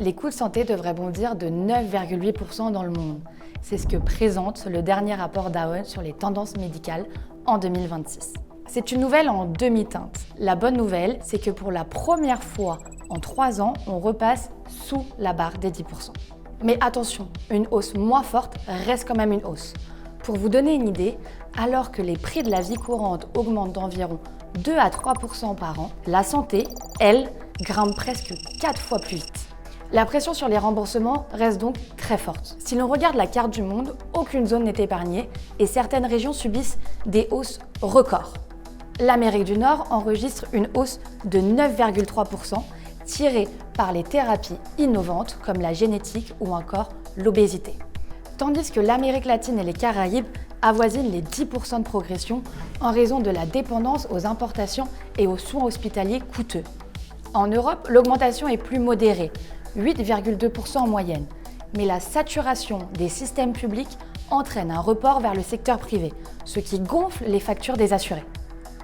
Les coûts de santé devraient bondir de 9,8% dans le monde. C'est ce que présente le dernier rapport d'Aon sur les tendances médicales en 2026. C'est une nouvelle en demi-teinte. La bonne nouvelle, c'est que pour la première fois en 3 ans, on repasse sous la barre des 10%. Mais attention, une hausse moins forte reste quand même une hausse. Pour vous donner une idée, alors que les prix de la vie courante augmentent d'environ 2 à 3% par an, la santé, elle, grimpe presque 4 fois plus vite. La pression sur les remboursements reste donc très forte. Si l'on regarde la carte du monde, aucune zone n'est épargnée et certaines régions subissent des hausses records. L'Amérique du Nord enregistre une hausse de 9,3%, tirée par les thérapies innovantes comme la génétique ou encore l'obésité. Tandis que l'Amérique latine et les Caraïbes avoisinent les 10% de progression en raison de la dépendance aux importations et aux soins hospitaliers coûteux. En Europe, l'augmentation est plus modérée, 8,2% en moyenne. Mais la saturation des systèmes publics entraîne un report vers le secteur privé, ce qui gonfle les factures des assurés.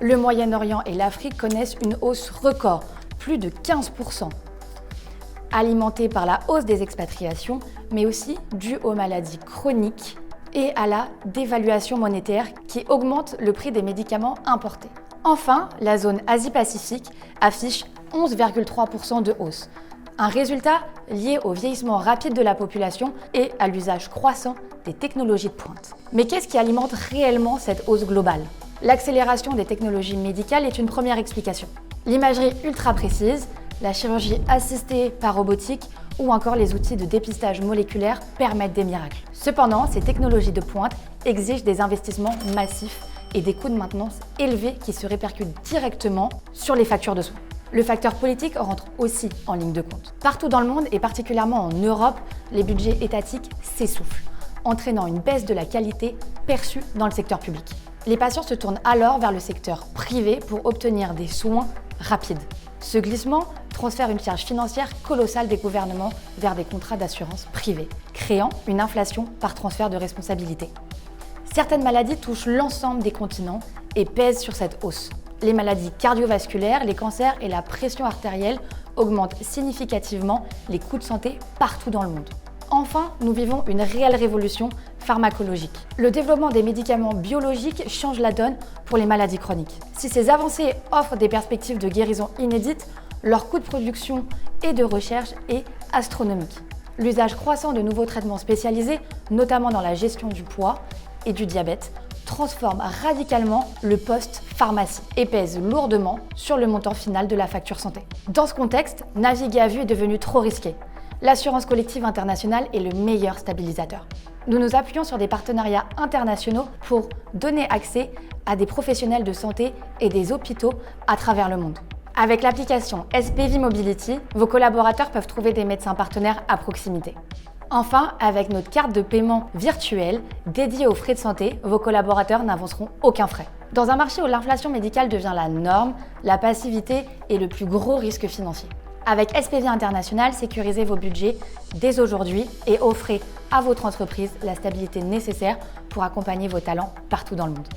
Le Moyen-Orient et l'Afrique connaissent une hausse record, plus de 15%, alimentée par la hausse des expatriations, mais aussi due aux maladies chroniques et à la dévaluation monétaire qui augmente le prix des médicaments importés. Enfin, la zone Asie-Pacifique affiche 11,3% de hausse. Un résultat lié au vieillissement rapide de la population et à l'usage croissant des technologies de pointe. Mais qu'est-ce qui alimente réellement cette hausse globale ? L'accélération des technologies médicales est une première explication. L'imagerie ultra précise, la chirurgie assistée par robotique ou encore les outils de dépistage moléculaire permettent des miracles. Cependant, ces technologies de pointe exigent des investissements massifs et des coûts de maintenance élevés qui se répercutent directement sur les factures de soins. Le facteur politique rentre aussi en ligne de compte. Partout dans le monde et particulièrement en Europe, les budgets étatiques s'essoufflent, entraînant une baisse de la qualité perçue dans le secteur public. Les patients se tournent alors vers le secteur privé pour obtenir des soins rapides. Ce glissement transfère une charge financière colossale des gouvernements vers des contrats d'assurance privés, créant une inflation par transfert de responsabilité. Certaines maladies touchent l'ensemble des continents et pèsent sur cette hausse. Les maladies cardiovasculaires, les cancers et la pression artérielle augmentent significativement les coûts de santé partout dans le monde. Enfin, nous vivons une réelle révolution pharmacologique. Le développement des médicaments biologiques change la donne pour les maladies chroniques. Si ces avancées offrent des perspectives de guérison inédites, leur coût de production et de recherche est astronomique. L'usage croissant de nouveaux traitements spécialisés, notamment dans la gestion du poids et du diabète, transforme radicalement le post-pharmacie et pèse lourdement sur le montant final de la facture santé. Dans ce contexte, naviguer à vue est devenu trop risqué. L'assurance collective internationale est le meilleur stabilisateur. Nous nous appuyons sur des partenariats internationaux pour donner accès à des professionnels de santé et des hôpitaux à travers le monde. Avec l'application SPV Mobility, vos collaborateurs peuvent trouver des médecins partenaires à proximité. Enfin, avec notre carte de paiement virtuelle dédiée aux frais de santé, vos collaborateurs n'avanceront aucun frais. Dans un marché où l'inflation médicale devient la norme, la passivité est le plus gros risque financier. Avec SPV International, sécurisez vos budgets dès aujourd'hui et offrez à votre entreprise la stabilité nécessaire pour accompagner vos talents partout dans le monde.